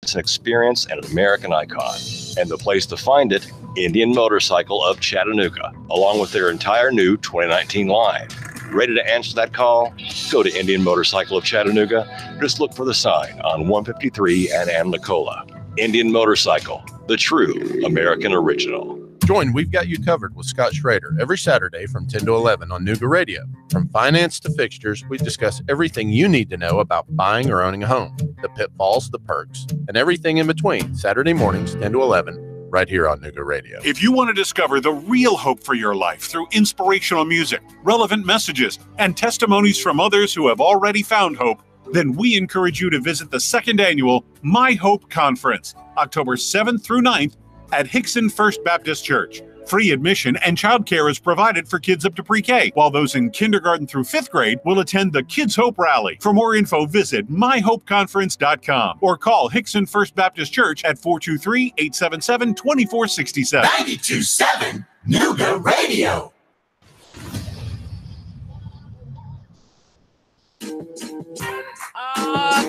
It's an experience and an American icon. And the place to find it, Indian Motorcycle of Chattanooga, along with their entire new 2019 line. Ready to answer that call? Go to Indian Motorcycle of Chattanooga. Just look for the sign on 153 and Nicola. Indian Motorcycle, the true American original. Join We've Got You Covered with Scott Schrader every Saturday from 10 to 11 on Nooga Radio. From finance to fixtures, we discuss everything you need to know about buying or owning a home, the pitfalls, the perks, and everything in between. Saturday mornings, 10 to 11, right here on Nooga Radio. If you want to discover the real hope for your life through inspirational music, relevant messages, and testimonies from others who have already found hope, then we encourage you to visit the second annual My Hope Conference, October 7th through 9th, at Hickson First Baptist Church. Free admission and childcare is provided for kids up to pre-K, while those in kindergarten through 5th grade will attend the Kids Hope Rally. For more info, visit myhopeconference.com or call Hickson First Baptist Church at 423-877-2467. 92.7 Nooga Radio.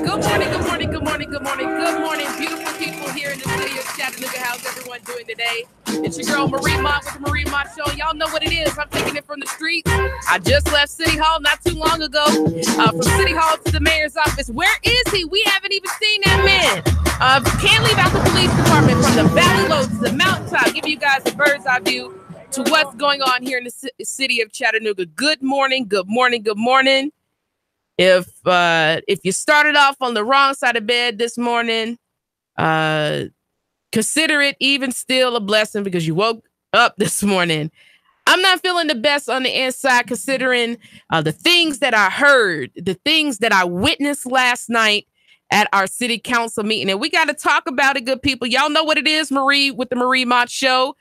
Good morning, good morning, good morning, good morning, good morning, beautiful people here in the city of Chattanooga. How's everyone doing today? It's your girl Marie Mott with the Marie Mott Show. Y'all know what it is. I'm taking it from the streets. I just left City Hall not too long ago. From City Hall to the mayor's office. Where is he? We haven't even seen that man. Can't leave out the police department from the Valley Low to the mountaintop. Give you guys a bird's eye view to what's going on here in the city of Chattanooga. Good morning, good morning, good morning. If you started off on the wrong side of bed this morning, consider it even still a blessing because you woke up this morning. I'm not feeling the best on the inside considering the things that I heard, the things that I witnessed last night at our city council meeting. And we got to talk about it, good people. Y'all know what it is, Marie, with the Marie Mott Show.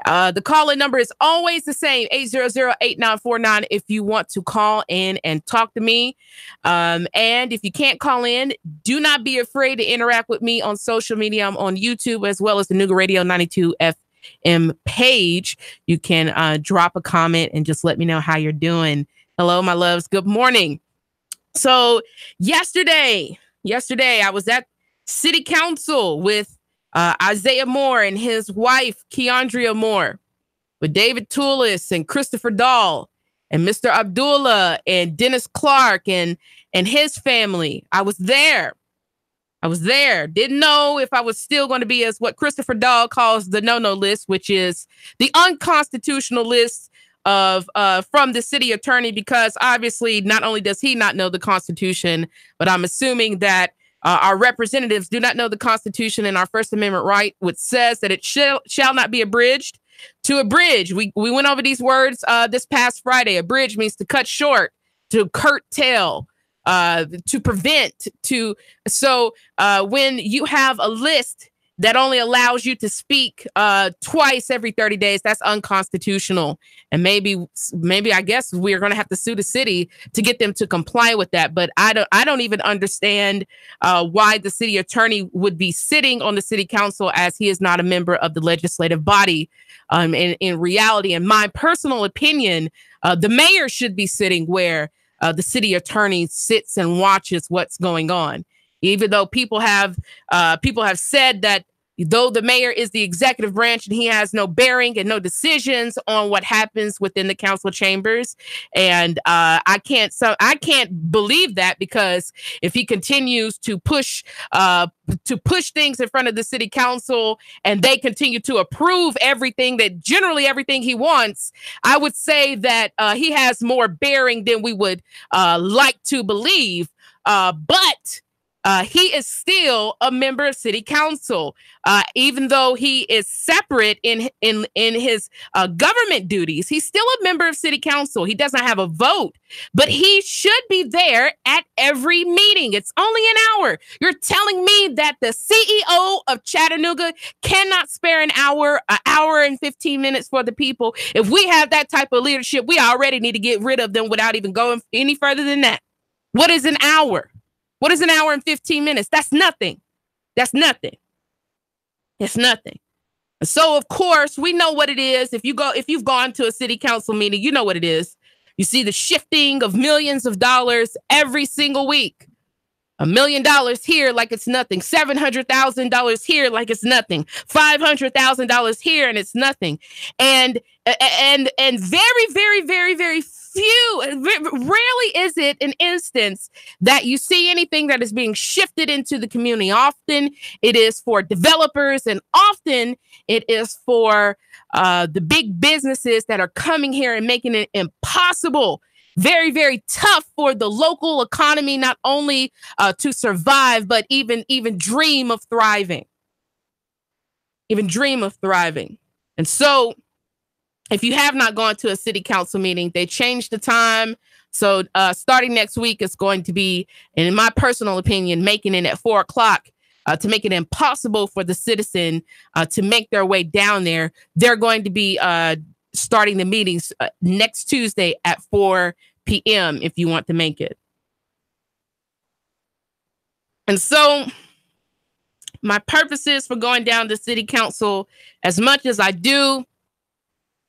The call-in number is always the same, 800-8949, if you want to call in and talk to me. And if you can't call in, do not be afraid to interact with me on social media. I'm on YouTube as well as the Nooga Radio 92 FM page. You can drop a comment and just let me know how you're doing. Hello, my loves. Good morning. So yesterday, I was at City Council with Isaiah Moore and his wife, Keandria Moore, with David Toulis and Christopher Dahl and Mr. Abdullah and Dennis Clark and his family. I was there. Didn't know if I was still going to be as what Christopher Dahl calls the no-no list, which is the unconstitutional list of from the city attorney, because obviously not only does he not know the Constitution, but I'm assuming that our representatives do not know the Constitution and our First Amendment right, which says that it shall not be abridged. To abridge, we went over these words this past Friday. Abridge means to cut short, to curtail, to prevent. So when you have a list that only allows you to speak twice every 30 days, that's unconstitutional. And maybe I guess we're going to have to sue the city to get them to comply with that. But I don't even understand why the city attorney would be sitting on the city council as he is not a member of the legislative body. In reality, in my personal opinion, the mayor should be sitting where the city attorney sits and watches what's going on. Even though people have said that though the mayor is the executive branch and he has no bearing and no decisions on what happens within the council chambers, and I can't believe that, because if he continues to push things in front of the city council and they continue to approve everything he wants, I would say that he has more bearing than we would like to believe, but he is still a member of city council, even though he is separate in his government duties. He's still a member of city council. He doesn't have a vote, but he should be there at every meeting. It's only an hour. You're telling me that the CEO of Chattanooga cannot spare an hour and 15 minutes for the people? If we have that type of leadership, we already need to get rid of them without even going any further than that. What is an hour? What is an hour and 15 minutes? That's nothing. It's nothing. So, of course, we know what it is. If you've gone to a city council meeting, you know what it is. You see the shifting of millions of dollars every single week. $1 million here like it's nothing. $700,000 here like it's nothing. $500,000 here and it's nothing. And very, very, very, very few. Rarely is it an instance that you see anything that is being shifted into the community. Often it is for developers, and often it is for the big businesses that are coming here and making it impossible, very, very tough for the local economy, not only to survive, but even dream of thriving. Even dream of thriving. And so if you have not gone to a city council meeting, they changed the time. So starting next week, it's going to be, and in my personal opinion, making it at 4:00 to make it impossible for the citizen to make their way down there. They're going to be starting the meetings next Tuesday at 4 p.m. if you want to make it. And so my purposes for going down to city council, as much as I do,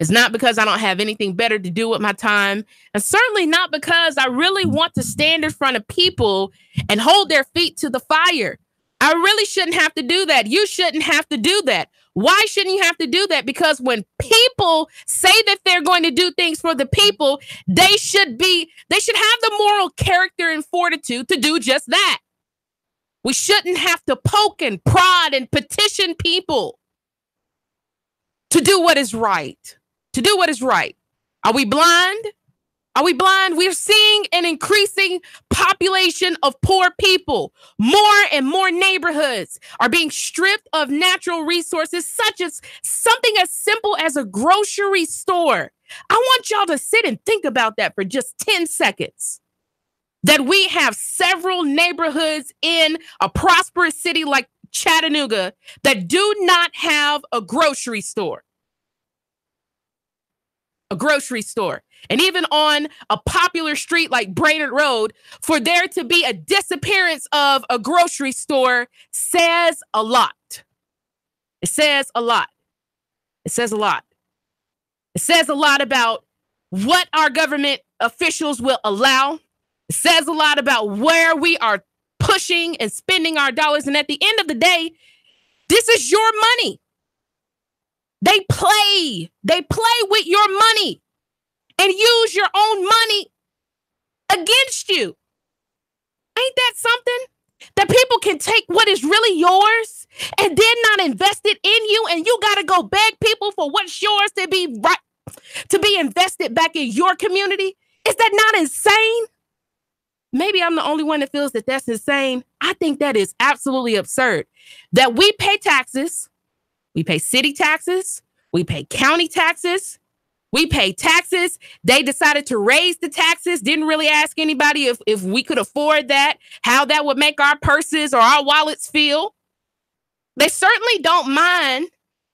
is not because I don't have anything better to do with my time, and certainly not because I really want to stand in front of people and hold their feet to the fire. I really shouldn't have to do that. You shouldn't have to do that. Why shouldn't you have to do that? Because when people say that they're going to do things for the people, they should have the moral character and fortitude to do just that. We shouldn't have to poke and prod and petition people to do what is right. To do what is right. Are we blind? Are we blind? We're seeing an increasing population of poor people. More and more neighborhoods are being stripped of natural resources, such as something as simple as a grocery store. I want y'all to sit and think about that for just 10 seconds. That we have several neighborhoods in a prosperous city like Chattanooga that do not have a grocery store. A grocery store. And even on a popular street like Brainerd Road, for there to be a disappearance of a grocery store says a lot. It says a lot. It says a lot. It says a lot about what our government officials will allow. It says a lot about where we are pushing and spending our dollars. And at the end of the day, this is your money. They play with your money and use your own money against you. Ain't that something? That people can take what is really yours and then not invest it in you, and you got to go beg people for what's yours to be invested back in your community? Is that not insane? Maybe I'm the only one that feels that that's insane. I think that is absolutely absurd. That we pay taxes. We pay city taxes. We pay county taxes. We pay taxes. They decided to raise the taxes. Didn't really ask anybody if we could afford that, how that would make our purses or our wallets feel. They certainly don't mind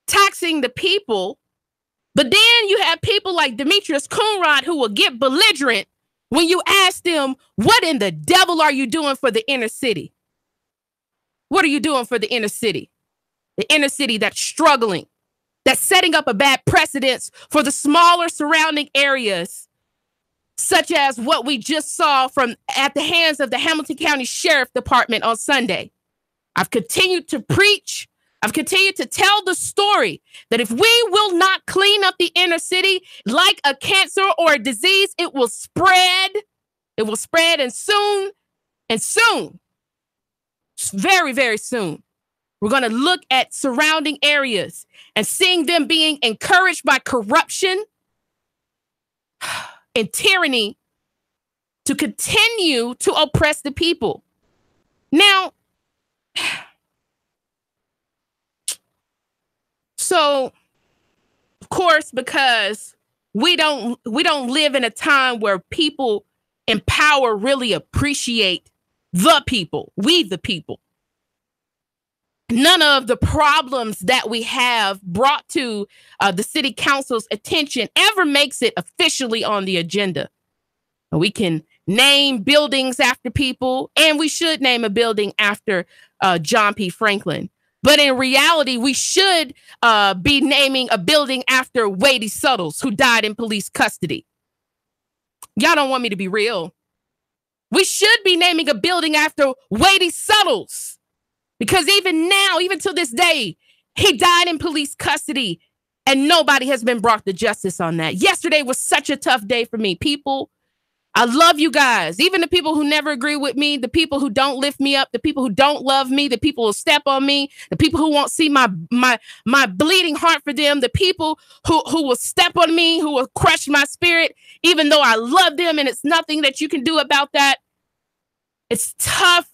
taxing the people. But then you have people like Demetrius Coonrod who will get belligerent when you ask them, what in the devil are you doing for the inner city? What are you doing for the inner city? The inner city that's struggling, that's setting up a bad precedence for the smaller surrounding areas, such as what we just saw at the hands of the Hamilton County Sheriff Department on Sunday. I've continued to preach. I've continued to tell the story that if we will not clean up the inner city like a cancer or a disease, it will spread. It will spread, and soon, very, very soon, we're going to look at surrounding areas and seeing them being encouraged by corruption and tyranny to continue to oppress the people. Now, so, of course, because we don't live in a time where people in power really appreciate the people, we the people. None of the problems that we have brought to the city council's attention ever makes it officially on the agenda. We can name buildings after people, and we should name a building after John P. Franklin. But in reality, we should be naming a building after Wadey Suttles, who died in police custody. Y'all don't want me to be real. We should be naming a building after Wadey Suttles, because even now, even to this day, he died in police custody and nobody has been brought to justice on that. Yesterday was such a tough day for me. People, I love you guys. Even the people who never agree with me, the people who don't lift me up, the people who don't love me, the people who step on me, the people who won't see my bleeding heart for them, the people who will step on me, who will crush my spirit, even though I love them, and it's nothing that you can do about that. It's tough.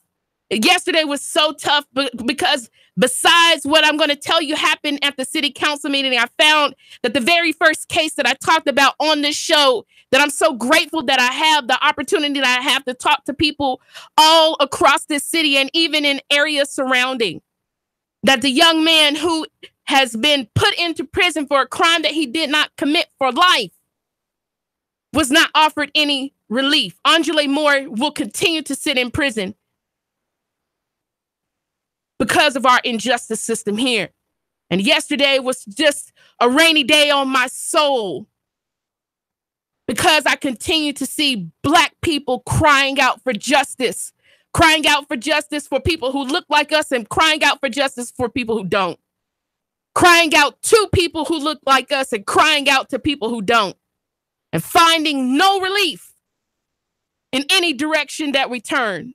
Yesterday was so tough because besides what I'm going to tell you happened at the city council meeting, I found that the very first case that I talked about on this show, that I'm so grateful that I have the opportunity that I have to talk to people all across this city and even in areas surrounding, that the young man who has been put into prison for a crime that he did not commit for life was not offered any relief. Angela Moore will continue to sit in prison because of our injustice system here. And yesterday was just a rainy day on my soul because I continue to see Black people crying out for justice for people who look like us and crying out for justice for people who don't. Crying out to people who look like us and crying out to people who don't. And finding no relief in any direction that we turn.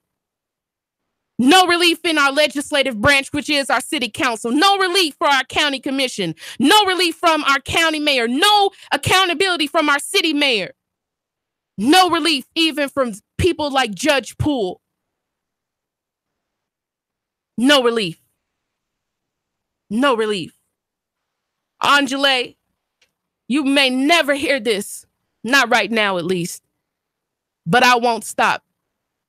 No relief in our legislative branch, which is our city council. No relief for our county commission. No relief from our county mayor. No accountability from our city mayor. No relief even from people like Judge Poole. No relief. No relief. Angela, you may never hear this. Not right now, at least. But I won't stop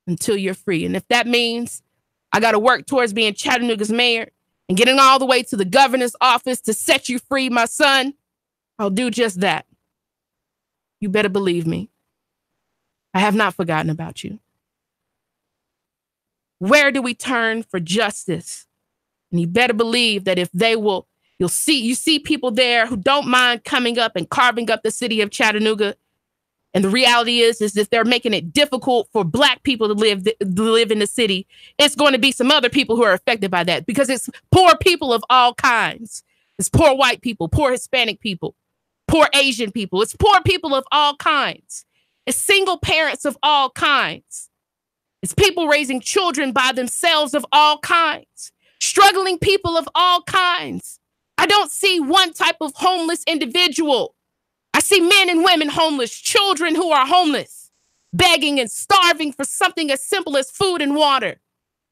until you're free. And if that means I got to work towards being Chattanooga's mayor and getting all the way to the governor's office to set you free, my son, I'll do just that. You better believe me. I have not forgotten about you. Where do we turn for justice? And you better believe that if they will, you see people there who don't mind coming up and carving up the city of Chattanooga. And the reality is that they're making it difficult for Black people to live in the city. It's going to be some other people who are affected by that because it's poor people of all kinds. It's poor white people, poor Hispanic people, poor Asian people. It's poor people of all kinds. It's single parents of all kinds. It's people raising children by themselves of all kinds. Struggling people of all kinds. I don't see one type of homeless individual. I see men and women homeless, children who are homeless, begging and starving for something as simple as food and water.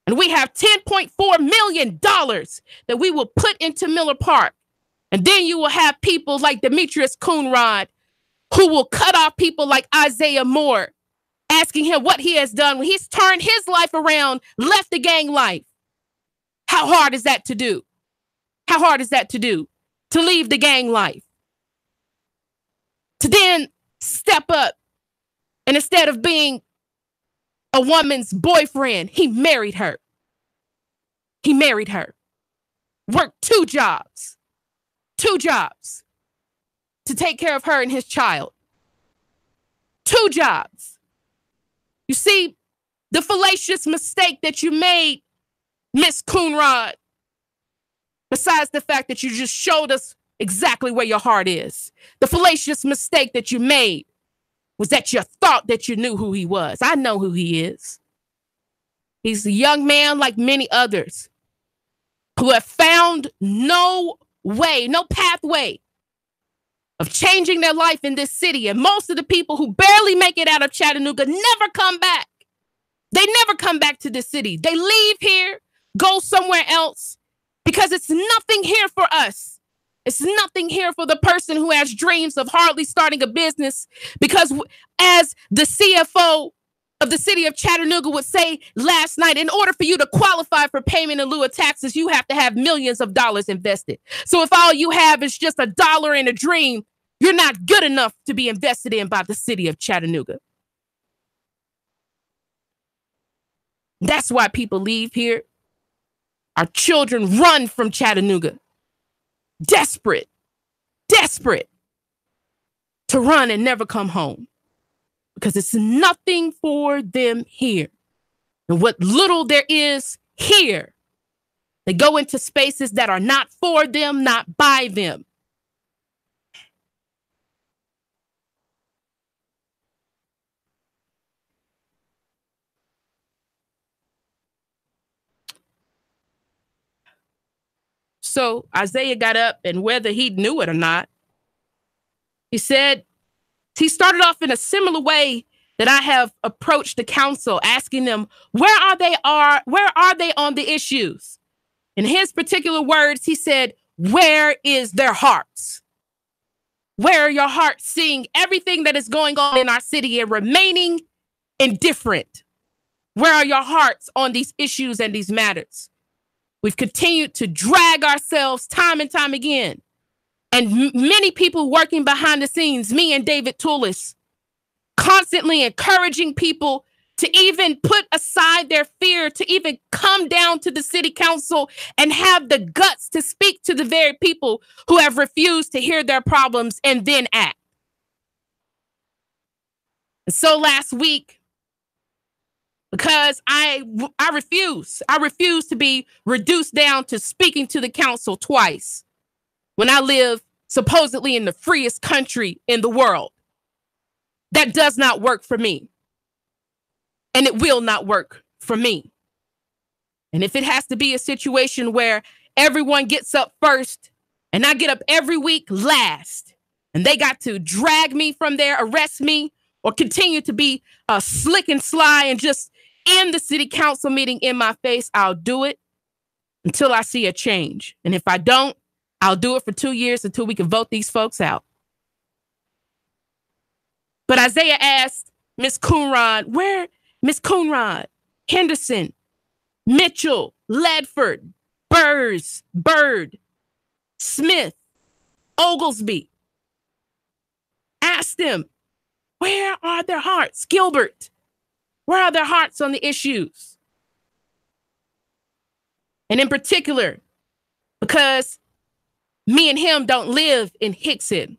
And we have $10.4 million that we will put into Miller Park. And then you will have people like Demetrius Coonrod, who will cut off people like Isaiah Moore, asking him what he has done when he's turned his life around, left the gang life. How hard is that to do? How hard is that to do? To leave the gang life? To then step up and instead of being a woman's boyfriend, he married her. He married her. Worked two jobs to take care of her and his child. 2 jobs. You see, the fallacious mistake that you made, Miss Coonrod, besides the fact that you just showed us exactly where your heart is. The fallacious mistake that you made was that you thought that you knew who he was. I know who he is. He's a young man like many others who have found no way, no pathway of changing their life in this city. And most of the people who barely make it out of Chattanooga never come back. They never come back to this city. They leave here, go somewhere else, because it's nothing here for us. It's nothing here for the person who has dreams of hardly starting a business, because as the CFO of the city of Chattanooga would say last night, in order for you to qualify for payment in lieu of taxes, you have to have millions of dollars invested. So if all you have is just $1 and a dream, you're not good enough to be invested in by the city of Chattanooga. That's why people leave here. Our children run from Chattanooga. Desperate to run and never come home. because it's nothing for them here. And what little there is here, they go into spaces that are not for them, not by them. So Isaiah got up, and whether he knew it or not, he said, he started off in a similar way that I have approached the council, asking them, where are they on the issues? In his particular words, he said, where is their hearts? Where are your hearts seeing everything that is going on in our city and remaining indifferent? Where are your hearts on these issues and these matters? We've continued to drag ourselves time and time again. And many people working behind the scenes, me and David Tullis, constantly encouraging people to even put aside their fear, to even come down to the city council and have the guts to speak to the very people who have refused to hear their problems and then act. And so last week, because I refuse to be reduced down to speaking to the council twice when I live supposedly in the freest country in the world. That does not work for me. And it will not work for me. And if it has to be a situation where everyone gets up first and I get up every week last, and they got to drag me from there, arrest me, or continue to be slick and sly and just end the city council meeting in my face, I'll do it until I see a change. And if I don't, I'll do it for 2 years until we can vote these folks out. But Isaiah asked Miss Coonrod, Miss Coonrod, Henderson, Mitchell, Ledford, Burrs, Bird, Smith, Oglesby. Ask them, where are their hearts? Gilbert, where are their hearts on the issues? And in particular, because me and him don't live in Hickson.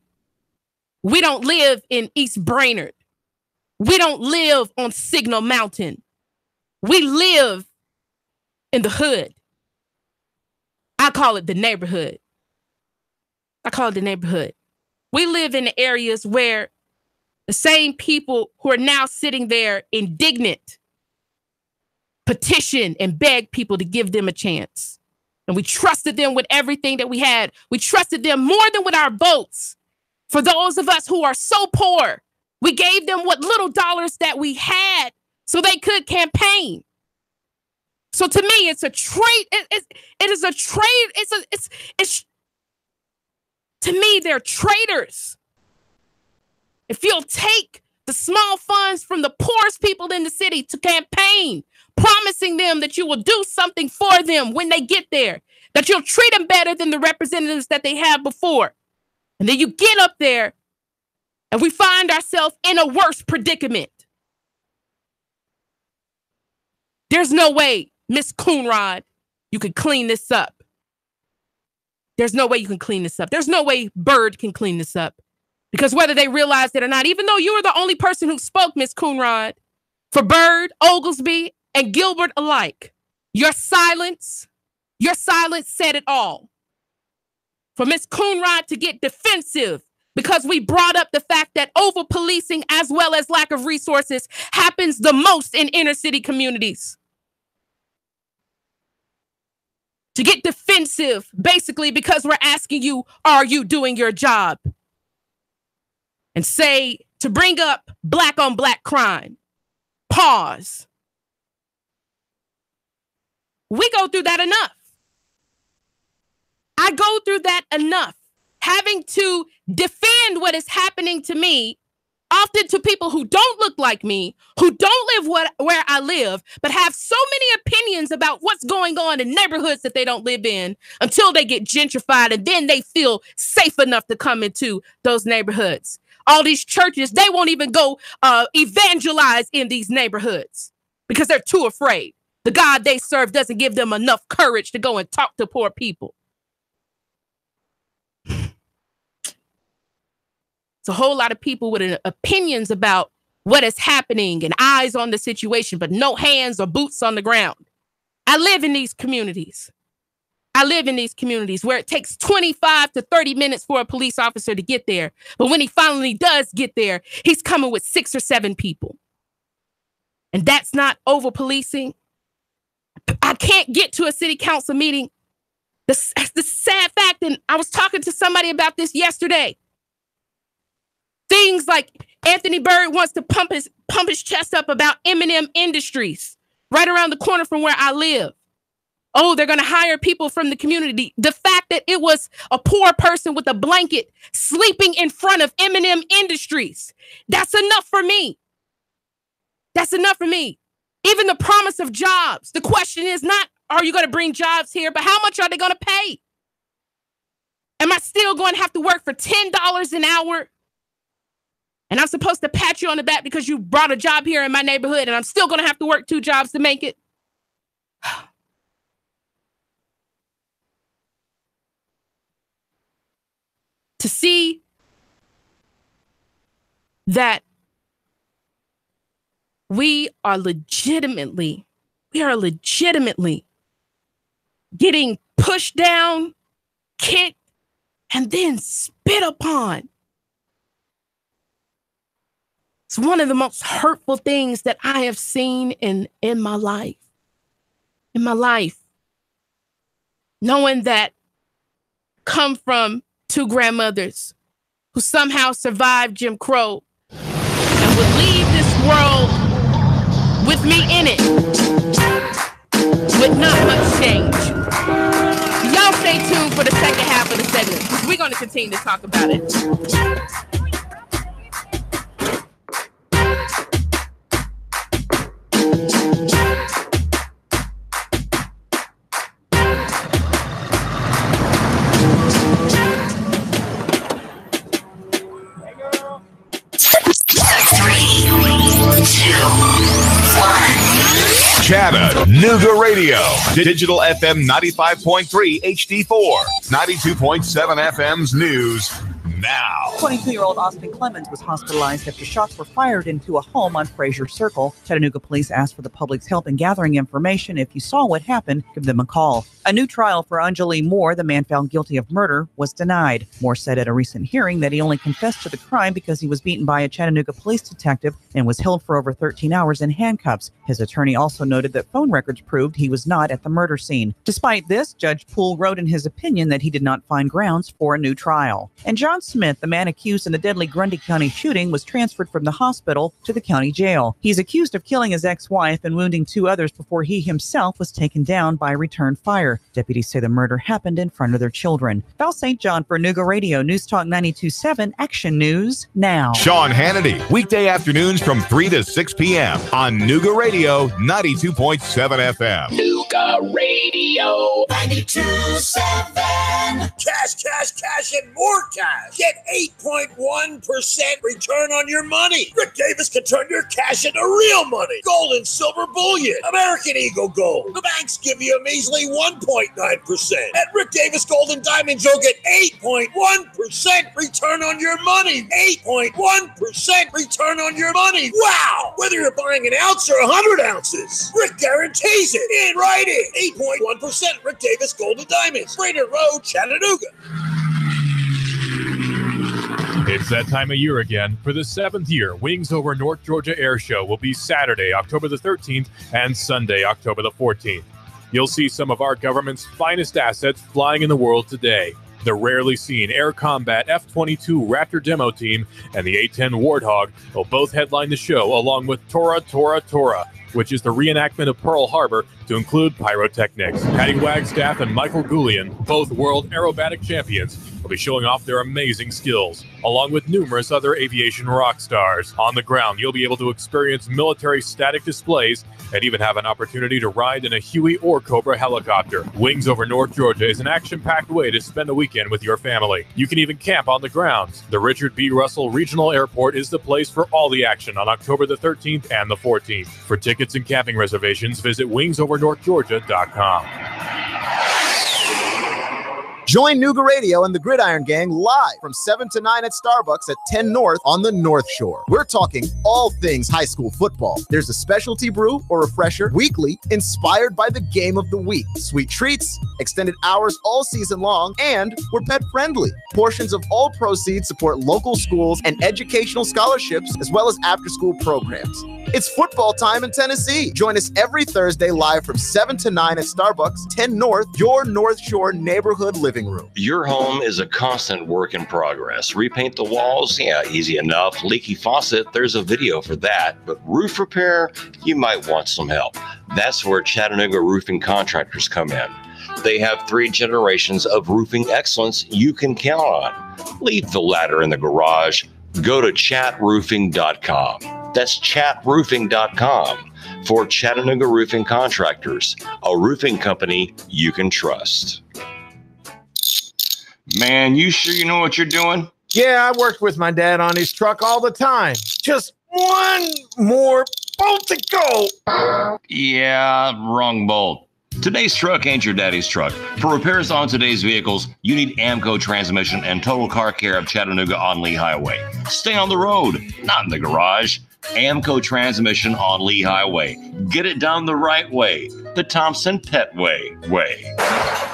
We don't live in East Brainerd. We don't live on Signal Mountain. We live in the hood. I call it the neighborhood. We live in the areas where the same people who are now sitting there indignant petition and beg people to give them a chance. And we trusted them with everything that we had. We trusted them more than with our votes. For those of us who are so poor, we gave them what little dollars that we had so they could campaign. So to me, it's a trade. It is a trade. It's to me, they're traitors. If you'll take the small funds from the poorest people in the city to campaign, promising them that you will do something for them when they get there, that you'll treat them better than the representatives that they had before. And then you get up there and we find ourselves in a worse predicament. There's no way, Miss Coonrod, you can clean this up. There's no way you can clean this up. There's no way Bird can clean this up. Because whether they realize it or not, even though you were the only person who spoke, Miss Coonrod, for Bird, Oglesby, and Gilbert alike, your silence said it all. For Miss Coonrod to get defensive because we brought up the fact that over-policing as well as lack of resources happens the most in inner city communities. To get defensive, basically because we're asking you, are you doing your job? And say, to bring up black on black crime, pause. We go through that enough. I go through that enough. Having to defend what is happening to me, often to people who don't look like me, who don't live where I live, but have so many opinions about what's going on in neighborhoods that they don't live in until they get gentrified and then they feel safe enough to come into those neighborhoods. All these churches, they won't even go evangelize in these neighborhoods because they're too afraid. The God they serve doesn't give them enough courage to go and talk to poor people. It's a whole lot of people with opinions about what is happening and eyes on the situation, but no hands or boots on the ground. I live in these communities. Where it takes 25 to 30 minutes for a police officer to get there. But when he finally does get there, he's coming with 6 or 7 people. And that's not over-policing. I can't get to a city council meeting. The sad fact, and I was talking to somebody about this yesterday. Things like Anthony Byrd wants to pump his chest up about M&M Industries right around the corner from where I live. Oh, they're going to hire people from the community. The fact that it was a poor person with a blanket sleeping in front of M&M Industries, that's enough for me. That's enough for me. Even the promise of jobs. The question is not, are you going to bring jobs here, but how much are they going to pay? Am I still going to have to work for $10 an hour? And I'm supposed to pat you on the back because you brought a job here in my neighborhood, and I'm still going to have to work 2 jobs to make it? To see that we are legitimately getting pushed down, kicked, and then spit upon. It's one of the most hurtful things that I have seen in my life. In my life. Knowing that come from 2 grandmothers who somehow survived Jim Crow and would leave this world with me in it with not much change. Y'all stay tuned for the second half of the segment because we're going to continue to talk about it. Chattanooga Radio. Digital FM 95.3 HD4. 92.7 FM's news now. 22-year-old Austin Clemens was hospitalized after shots were fired into a home on Fraser Circle. Chattanooga police asked for the public's help in gathering information. If you saw what happened, give them a call. A new trial for Anjali Moore, the man found guilty of murder, was denied. Moore said at a recent hearing that he only confessed to the crime because he was beaten by a Chattanooga police detective and was held for over 13 hours in handcuffs. His attorney also noted that phone records proved he was not at the murder scene. Despite this, Judge Poole wrote in his opinion that he did not find grounds for a new trial. And John Smith, the man accused in the deadly Grundy County shooting, was transferred from the hospital to the county jail. He's accused of killing his ex-wife and wounding 2 others before he himself was taken down by return fire. Deputies say the murder happened in front of their children. Val St. John for Nooga Radio, News Talk 92.7, Action News Now. Sean Hannity, weekday afternoons from 3 to 6 p.m. on Nooga Radio 92.7 FM. Nooga Radio 92.7. Cash, and more cash. Get 8.1% return on your money. Rick Davis can turn your cash into real money. Gold and silver bullion. American Eagle Gold. The banks give you a measly 1.9%. At Rick Davis Gold and Diamonds, you'll get 8.1% return on your money. 8.1% return on your money. Wow! Whether you're buying an ounce or 100 ounces, Rick guarantees it in writing. 8.1% Rick Davis Gold and Diamonds. Brainerd Road, Chattanooga. It's that time of year again. For the 7th year, Wings Over North Georgia Air Show will be Saturday, October the 13th, and Sunday, October the 14th. You'll see some of our government's finest assets flying in the world today. The rarely seen Air Combat F-22 Raptor demo team and the A-10 Warthog will both headline the show, along with Tora, which is the reenactment of Pearl Harbor to include pyrotechnics. Patty Wagstaff and Michael Goulian, both world aerobatic champions, will be showing off their amazing skills, along with numerous other aviation rock stars. On the ground, you'll be able to experience military static displays and even have an opportunity to ride in a Huey or Cobra helicopter. Wings Over North Georgia is an action-packed way to spend a weekend with your family. You can even camp on the grounds. The Richard B. Russell Regional Airport is the place for all the action on October the 13th and the 14th. For tickets and camping reservations, visit wingsovernorthgeorgia.com. Join Nuga Radio and the Gridiron Gang live from 7 to 9 at Starbucks at 10 North on the North Shore. We're talking all things high school football. There's a specialty brew or refresher weekly inspired by the game of the week. Sweet treats, extended hours all season long, and we're pet friendly. Portions of all proceeds support local schools and educational scholarships as well as after-school programs. It's football time in Tennessee. Join us every Thursday live from 7 to 9 at Starbucks, 10 North, your North Shore neighborhood living room. Your home is a constant work in progress. Repaint the walls? Yeah, easy enough. Leaky faucet? There's a video for that. But roof repair? You might want some help. That's where Chattanooga roofing contractors come in. They have 3 generations of roofing excellence you can count on. Leave the ladder in the garage. Go to chatroofing.com. That's chatroofing.com for Chattanooga Roofing Contractors, a roofing company you can trust. Man, you sure you know what you're doing? Yeah, I worked with my dad on his truck all the time. Just one more bolt to go. Yeah, wrong bolt. Today's truck ain't your daddy's truck. For repairs on today's vehicles, you need Amco Transmission and Total Car Care of Chattanooga on Lee Highway. Stay on the road, not in the garage. Amco Transmission on Lee Highway. Get it done the right way. The Thompson Pet way.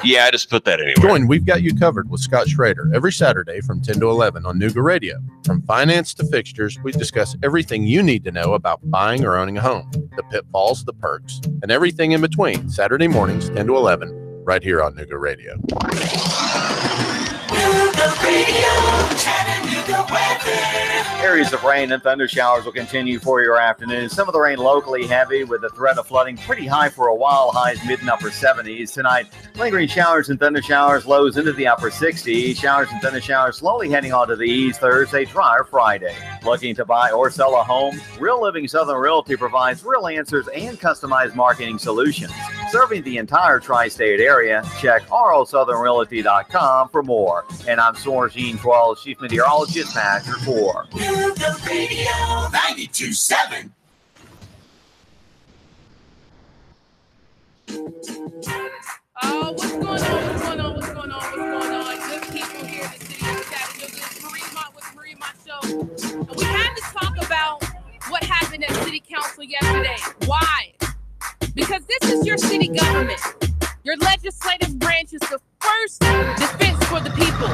Yeah, I just put that anywhere. Join We've Got You Covered with Scott Schrader every Saturday from 10 to 11 on Nuga Radio. From finance to fixtures, we discuss everything you need to know about buying or owning a home, the pitfalls, the perks, and everything in between. Saturday mornings, 10 to 11, right here on Nuga Radio. Nuga Radio, Chattanooga weather. Areas of rain and thunder showers will continue for your afternoon. Some of the rain locally heavy with the threat of flooding pretty high for a while, highs mid and upper 70s. Tonight, lingering showers and thunder showers, lows into the upper 60s. Showers and thunder showers slowly heading onto the east Thursday, drier Friday. Looking to buy or sell a home? Real Living Southern Realty provides real answers and customized marketing solutions. Serving the entire tri-state area, check rosouthernrealty.com for more. And I'm Soren Jean 12, Chief Meteorologist, Manager 4. Nuga Radio 92.7. Oh, what's going on? Good people here in the city of Chattanooga. It's Marie Mott with Marie Mott Show. And we had to talk about what happened at City Council yesterday. Why? Because this is your city government. Your legislative branch is the first defense for the people.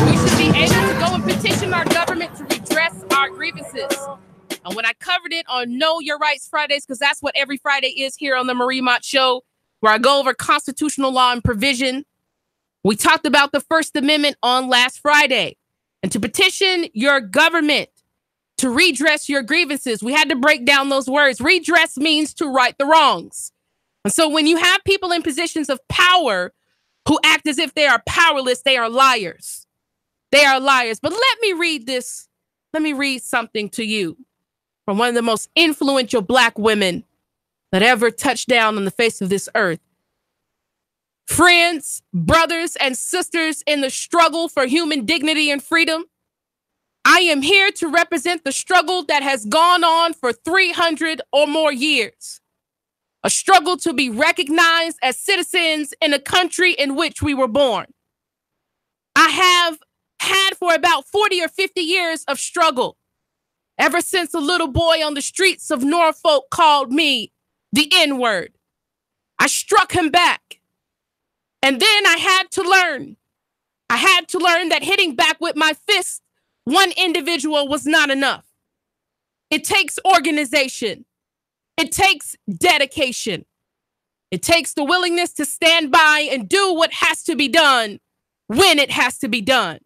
We should be able to go and petition our government to redress our grievances. And when I covered it on Know Your Rights Fridays, because that's what every Friday is here on the Marie Mott Show, where I go over constitutional law and provision, we talked about the First Amendment on last Friday. And to petition your government to redress your grievances, we had to break down those words. Redress means to right the wrongs. And so when you have people in positions of power who act as if they are powerless, they are liars. They are liars. But let me read this. Let me read something to you from one of the most influential Black women that ever touched down on the face of this earth. Friends, brothers, and sisters in the struggle for human dignity and freedom, I am here to represent the struggle that has gone on for 300 or more years. A struggle to be recognized as citizens in a country in which we were born. I have had for about 40 or 50 years of struggle, ever since a little boy on the streets of Norfolk called me the N-word. I struck him back. And then I had to learn. I had to learn that hitting back with my fist one individual was not enough. It takes organization. It takes dedication. It takes the willingness to stand by and do what has to be done when it has to be done.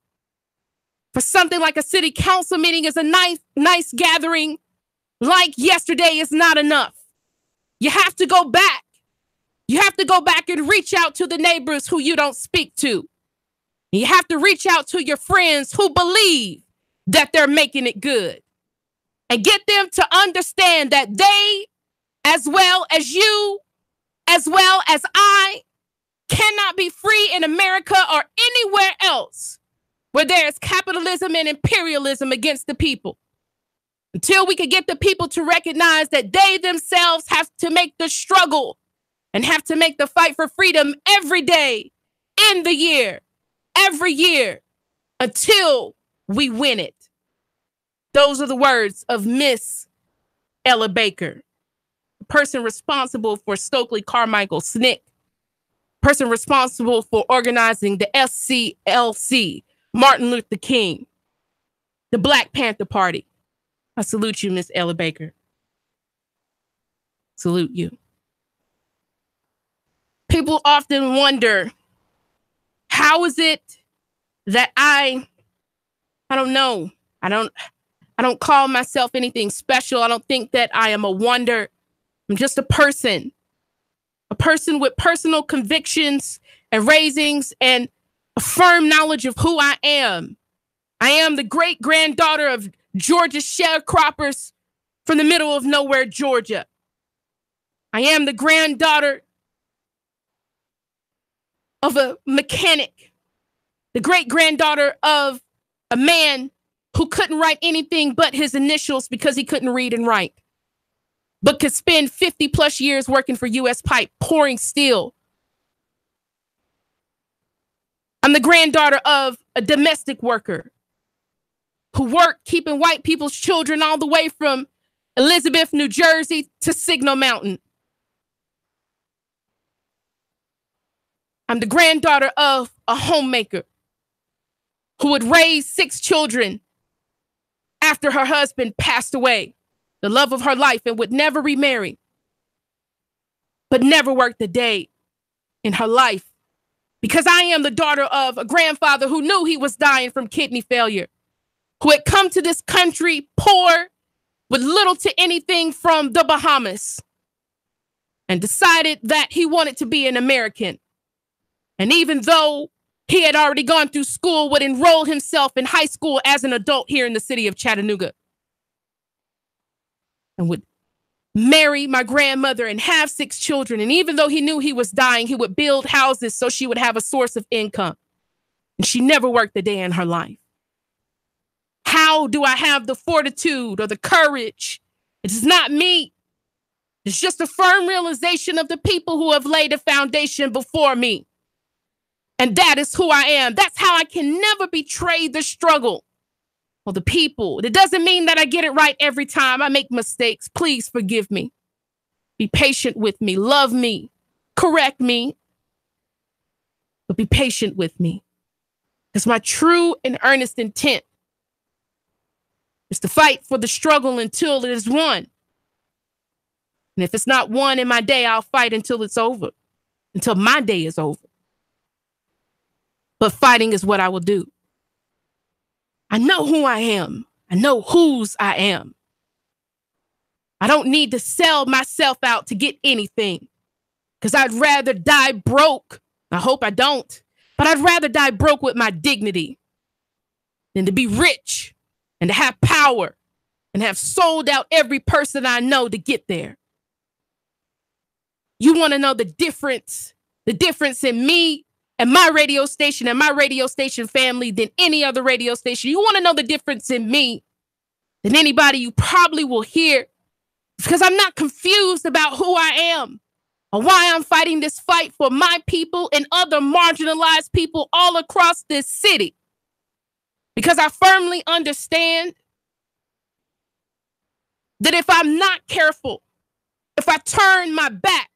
For something like a city council meeting is a nice gathering, like yesterday is not enough. You have to go back. You have to go back and reach out to the neighbors who you don't speak to. You have to reach out to your friends who believe that they're making it good. And get them to understand that they, as well as you, as well as I, cannot be free in America or anywhere else where there is capitalism and imperialism against the people. Until we can get the people to recognize that they themselves have to make the struggle and have to make the fight for freedom every day end the year, every year, until we win it. Those are the words of Miss Ella Baker, the person responsible for Stokely Carmichael SNCC, person responsible for organizing the SCLC, Martin Luther King, the Black Panther Party. I salute you, Miss Ella Baker. Salute you. People often wonder, how is it that I don't know. I don't call myself anything special. I don't think that I am a wonder. I'm just a person with personal convictions and raisings and a firm knowledge of who I am. I am the great granddaughter of Georgia sharecroppers from the middle of nowhere, Georgia. I am the granddaughter of a mechanic, the great granddaughter of a man who couldn't write anything but his initials because he couldn't read and write, but could spend 50 plus years working for U.S. Pipe, pouring steel. I'm the granddaughter of a domestic worker who worked keeping white people's children all the way from Elizabeth, New Jersey to Signal Mountain. I'm the granddaughter of a homemaker who would raise 6 children after her husband passed away, the love of her life, and would never remarry, but never worked a day in her life, because I am the daughter of a grandfather who knew he was dying from kidney failure, who had come to this country poor with little to anything from the Bahamas and decided that he wanted to be an American. And even though he had already gone through school, would enroll himself in high school as an adult here in the city of Chattanooga, and would marry my grandmother and have 6 children. And even though he knew he was dying, he would build houses so she would have a source of income. And she never worked a day in her life. How do I have the fortitude or the courage? It's not me. It's just a firm realization of the people who have laid a foundation before me. And that is who I am. That's how I can never betray the struggle or the people. It doesn't mean that I get it right every time. I make mistakes. Please forgive me. Be patient with me. Love me. Correct me. But be patient with me. Because my true and earnest intent is to fight for the struggle until it is won. And if it's not won in my day, I'll fight until it's over. Until my day is over. But fighting is what I will do. I know who I am. I know whose I am. I don't need to sell myself out to get anything, because I'd rather die broke. I hope I don't, but I'd rather die broke with my dignity than to be rich and to have power and have sold out every person I know to get there. You want to know the difference in me and my radio station and my radio station family than any other radio station? You want to know the difference in me than anybody you probably will hear? Because I'm not confused about who I am or why I'm fighting this fight for my people and other marginalized people all across this city. Because I firmly understand that if I'm not careful, if I turn my back,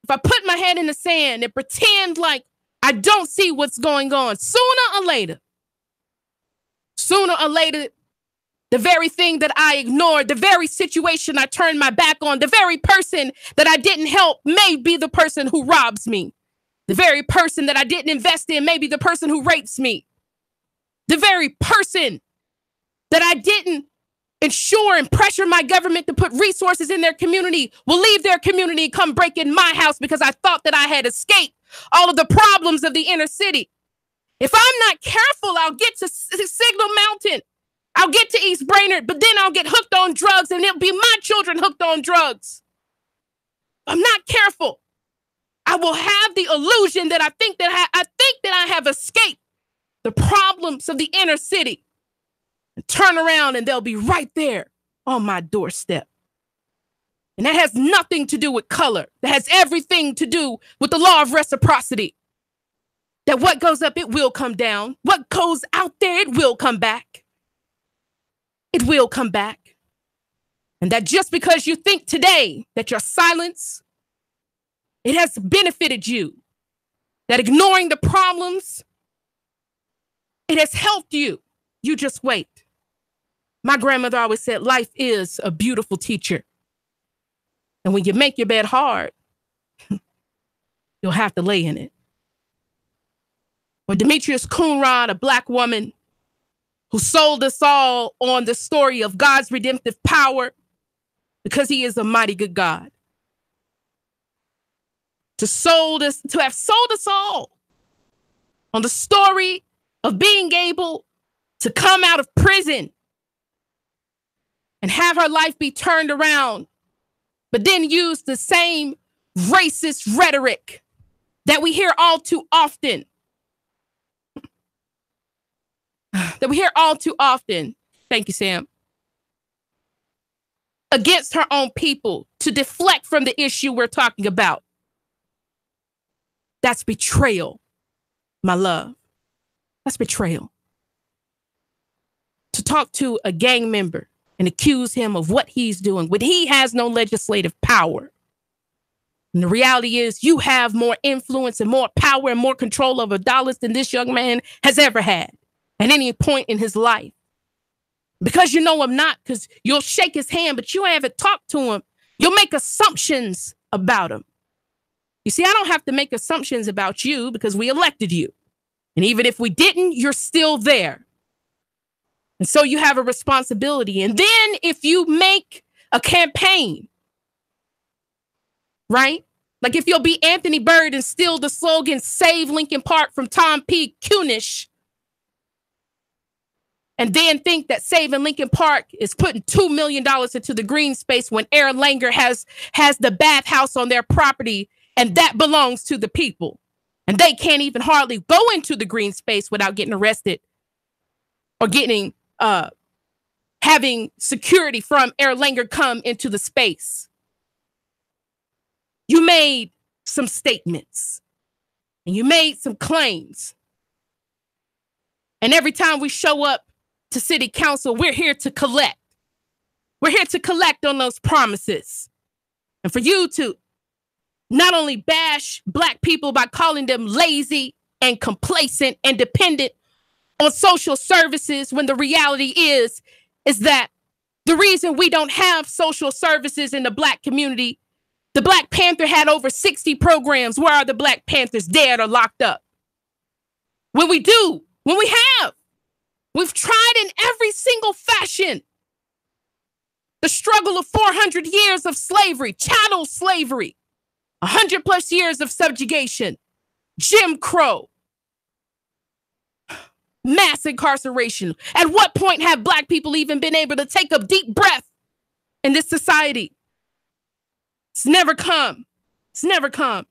if I put my head in the sand and pretend like I don't see what's going on, sooner or later, the very thing that I ignored, the very situation I turned my back on, the very person that I didn't help may be the person who robs me. The very person that I didn't invest in may be the person who rapes me. The very person that I didn't ensure and pressure my government to put resources in their community will leave their community and come break in my house because I thought that I had escaped all of the problems of the inner city. If I'm not careful, I'll get to Signal Mountain. I'll get to East Brainerd, but then I'll get hooked on drugs and it'll be my children hooked on drugs. If I'm not careful, I will have the illusion that I think that I have escaped the problems of the inner city. And turn around and they'll be right there on my doorstep. And that has nothing to do with color. That has everything to do with the law of reciprocity. that what goes up, it will come down. What goes out there, it will come back. It will come back. And that just because you think today that your silence, it has benefited you, that ignoring the problems, it has helped you. You just wait. My grandmother always said, life is a beautiful teacher. And when you make your bed hard, you'll have to lay in it. Or Demetrius Coonrod, a black woman who sold us all on the story of God's redemptive power because he is a mighty good God. To have sold us all on the story of being able to come out of prison and have her life be turned around, but then use the same racist rhetoric that we hear all too often. Thank you, Sam. Against her own people to deflect from the issue we're talking about. That's betrayal, my love. That's betrayal. To talk to a gang member and accuse him of what he's doing when he has no legislative power. And the reality is you have more influence and more power and more control over dollars than this young man has ever had at any point in his life. Because you know him not, because you'll shake his hand, but you haven't talked to him. You'll make assumptions about him. You see, I don't have to make assumptions about you because we elected you. And even if we didn't, you're still there. And so you have a responsibility. And then if you make a campaign, right? Like if you'll be Anthony Byrd and steal the slogan, Save Lincoln Park from Tom P. Kunish, and then think that saving Lincoln Park is putting $2 million into the green space when Aaron Langer has the bathhouse on their property and that belongs to the people. And they can't even hardly go into the green space without getting arrested or getting having security from Aaron Langer come into the space. You made some statements and you made some claims. And every time we show up to city council, we're here to collect. We're here to collect on those promises. And for you to not only bash black people by calling them lazy and complacent and dependent on social services, when the reality is that the reason we don't have social services in the black community, the Black Panther had over 60 programs. Where are the Black Panthers? Dead or locked up? When we have, we've tried in every single fashion. The struggle of 400 years of slavery, chattel slavery, 100 plus years of subjugation, Jim Crow, mass incarceration. At what point have black people even been able to take a deep breath in this society? It's never come. It's never come.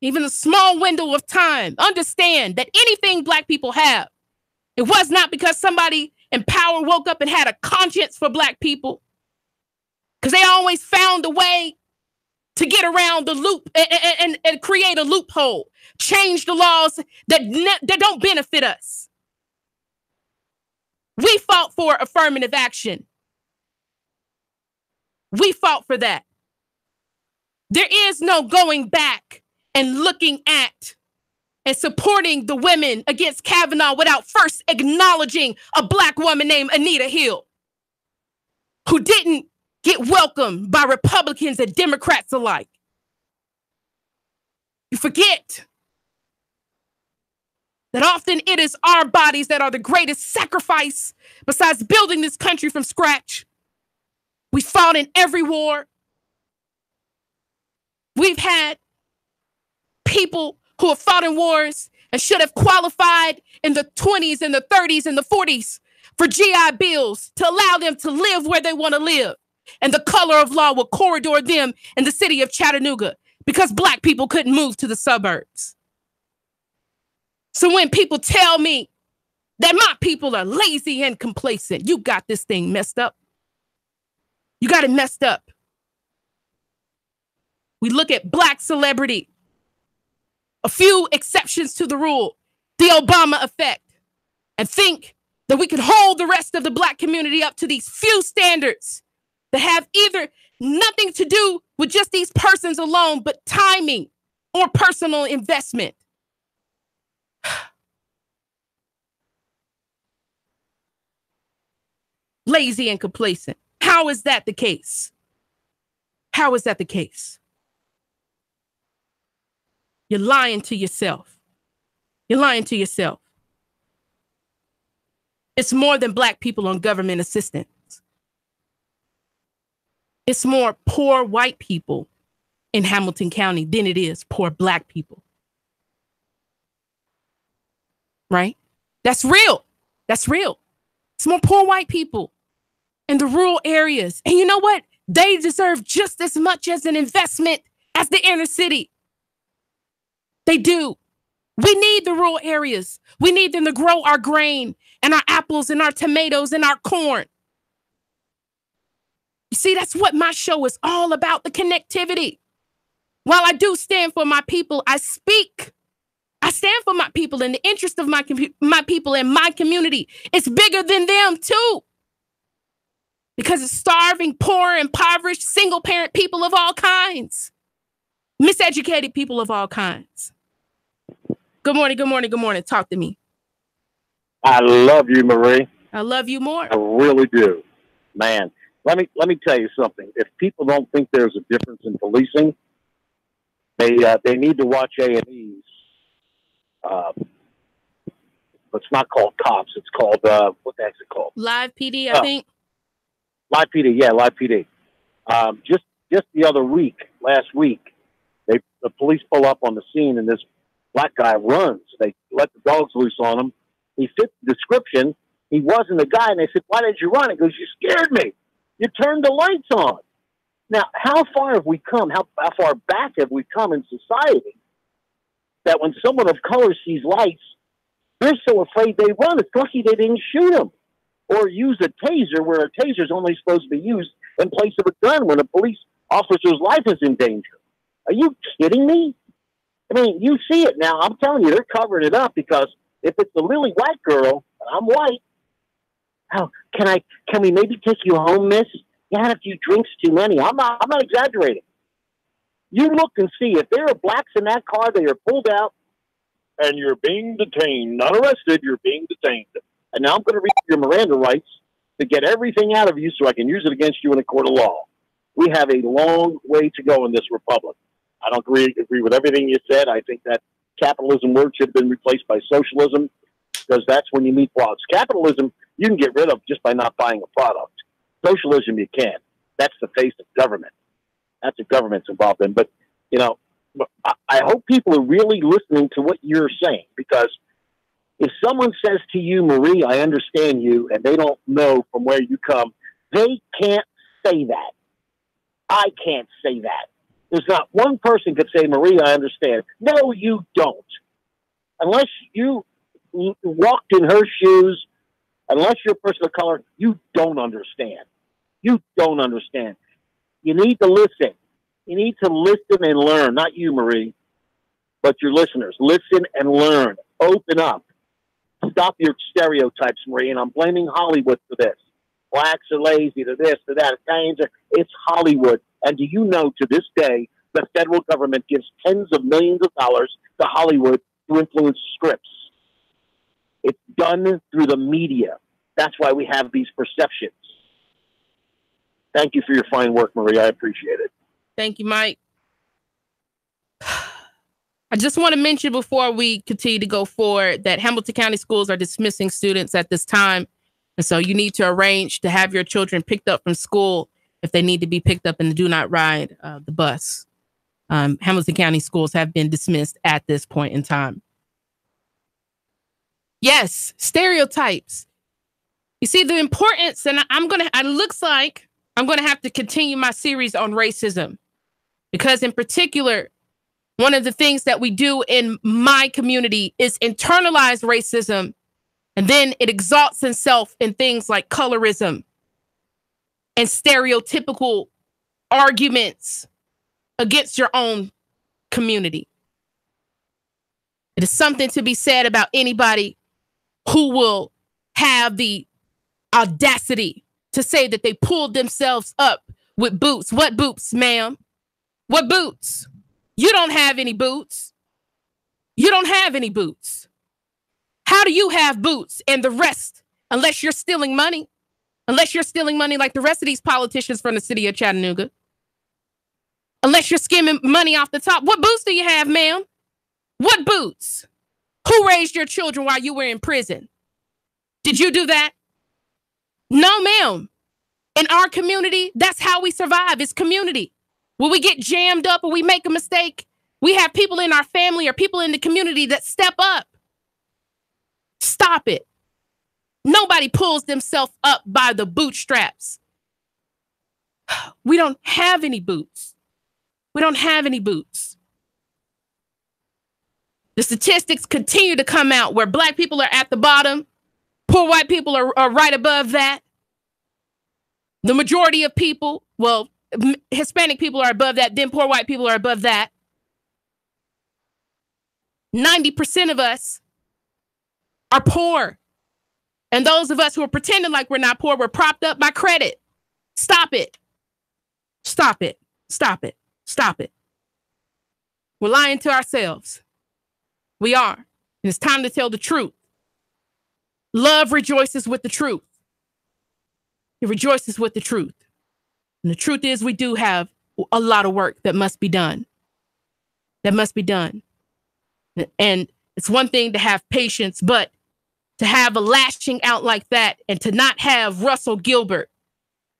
Even a small window of time. Understand that anything black people have, it was not because somebody in power woke up and had a conscience for black people. Because they always found a way to get around the loop and create a loophole. Change the laws that don't benefit us. We fought for affirmative action. We fought for that. There is no going back and looking at and supporting the women against Kavanaugh without first acknowledging a black woman named Anita Hill, who didn't get welcomed by Republicans and Democrats alike. You forget that often it is our bodies that are the greatest sacrifice besides building this country from scratch. We fought in every war. We've had people who have fought in wars and should have qualified in the 20s and the 30s and the 40s for GI Bills to allow them to live where they want to live. And the color of law will corridor them in the city of Chattanooga because black people couldn't move to the suburbs. So when people tell me that my people are lazy and complacent, you got this thing messed up. You got it messed up. We look at black celebrity. a few exceptions to the rule, the Obama effect, and think that we can hold the rest of the Black community up to these few standards that have either nothing to do with just these persons alone, but timing or personal investment. Lazy and complacent. How is that the case? How is that the case? You're lying to yourself. You're lying to yourself. It's more than Black people on government assistance. It's more poor white people in Hamilton County than it is poor Black people. Right? That's real. That's real. It's more poor white people in the rural areas. And you know what? They deserve just as much as an investment as the inner city. They do. We need the rural areas. We need them to grow our grain and our apples and our tomatoes and our corn. You see, that's what my show is all about, the connectivity. While I do stand for my people, I speak. I stand for my people in the interest of my people and my community. It's bigger than them too. Because it's starving, poor, impoverished, single-parent people of all kinds. Miseducated people of all kinds. Good morning, good morning, good morning. Talk to me. I love you, Marie. I love you more. I really do. Man, let me tell you something. If people don't think there's a difference in policing, they need to watch A&E's. It's not called Cops. It's called, what the heck's it called? Live PD, I think. Live PD, yeah, Live PD. Just the other week, last week, the police pull up on the scene and this Black guy runs. They let the dogs loose on him. He fit the description. He wasn't the guy. And they said, "Why did you run?" He goes, "You scared me. You turned the lights on." Now, how far have we come? How far back have we come in society that when someone of color sees lights, they're so afraid they run? It's lucky they didn't shoot him or use a taser, where a taser is only supposed to be used in place of a gun when a police officer's life is in danger. Are you kidding me? I mean, you see it now. I'm telling you, they're covering it up, because if it's a lily white girl, and I'm white, how can we maybe take you home, miss? You had a few drinks too many. I'm not exaggerating. You look and see if there are blacks in that car, they are pulled out and you're being detained, not arrested, you're being detained. And now I'm going to read your Miranda rights to get everything out of you so I can use it against you in a court of law. We have a long way to go in this republic. I don't agree with everything you said. I think that capitalism word should have been replaced by socialism, because that's when you meet products. Capitalism, you can get rid of just by not buying a product. Socialism, you can't. That's the face of government. That's what government's involved in. But, you know, I hope people are really listening to what you're saying, because if someone says to you, "Marie, I understand you," and they don't know from where you come, they can't say that. I can't say that. There's not one person could say, "Marie, I understand." No, you don't. Unless you walked in her shoes, unless you're a person of color, you don't understand. You don't understand. You need to listen. You need to listen and learn. Not you, Marie, but your listeners. Listen and learn. Open up. Stop your stereotypes, Marie. And I'm blaming Hollywood for this. Blacks are lazy, to this, to that. Italians are. It's Hollywood. And do you know, to this day, the federal government gives tens of millions of dollars to Hollywood to influence scripts? It's done through the media. That's why we have these perceptions. Thank you for your fine work, Marie. I appreciate it. Thank you, Mike. I just want to mention before we continue to go forward that Hamilton County schools are dismissing students at this time. And so you need to arrange to have your children picked up from school if they need to be picked up, and do not ride the bus. Hamilton County schools have been dismissed at this point in time. Yes, stereotypes. You see the importance, and it looks like I'm going to have to continue my series on racism, because in particular, one of the things that we do in my community is internalize racism, and then it exalts itself in things like colorism and stereotypical arguments against your own community. is something to be said about anybody who will have the audacity to say that they pulled themselves up with boots. What boots, ma'am? What boots? You don't have any boots. You don't have any boots. How do you have boots and the rest, unless you're stealing money? Unless you're stealing money like the rest of these politicians from the city of Chattanooga. Unless you're skimming money off the top. What boots do you have, ma'am? What boots? Who raised your children while you were in prison? Did you do that? No, ma'am. In our community, that's how we survive. It's community. When we get jammed up or we make a mistake, we have people in our family or people in the community that step up. Stop it. Nobody pulls themselves up by the bootstraps. We don't have any boots. We don't have any boots. The statistics continue to come out where black people are at the bottom. Poor white people are right above that. The majority of people, well, Hispanic people are above that. Then poor white people are above that. 90% of us are poor. And those of us who are pretending like we're not poor, we're propped up by credit. Stop it. Stop it. Stop it. Stop it. We're lying to ourselves. We are. And it's time to tell the truth. Love rejoices with the truth. It rejoices with the truth. And the truth is we do have a lot of work that must be done. That must be done. And it's one thing to have patience, but to have a lashing out like that and to not have Russell Gilbert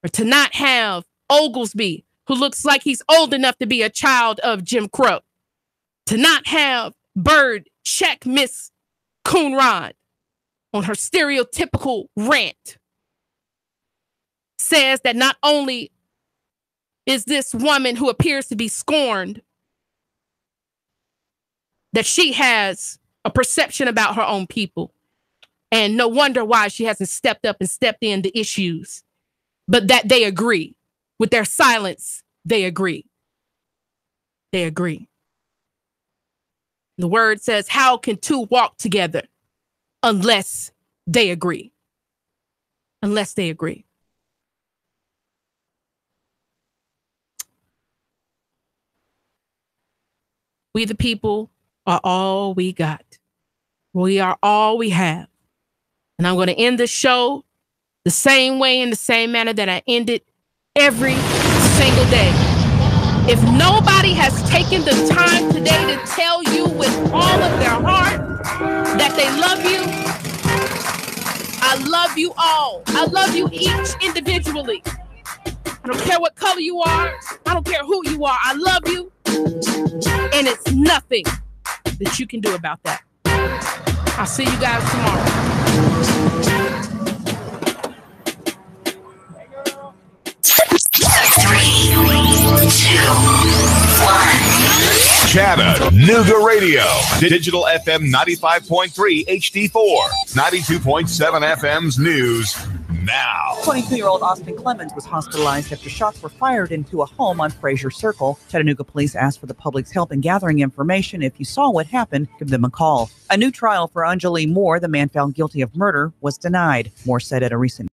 or to not have Oglesby, who looks like he's old enough to be a child of Jim Crow, to not have Bird check Miss Coonrod on her stereotypical rant, says that not only is this woman who appears to be scorned, that she has a perception about her own people. And no wonder why she hasn't stepped up and stepped in the issues, but that they agree. With their silence, they agree. They agree. The word says, how can two walk together unless they agree? Unless they agree. We the people are all we got. We are all we have. And I'm going to end the show the same way, in the same manner that I end it every single day. If nobody has taken the time today to tell you with all of their heart that they love you, I love you all. I love you each individually. I don't care what color you are. I don't care who you are. I love you. And it's nothing that you can do about that. I'll see you guys tomorrow. Chattanooga Radio. Digital FM 95.3 HD4. 92.7 FM's news now. 22-year-old Austin Clemens was hospitalized after shots were fired into a home on Fraser Circle. Chattanooga police asked for the public's help in gathering information. If you saw what happened, give them a call. A new trial for Anjali Moore, the man found guilty of murder, was denied. Moore said at a recent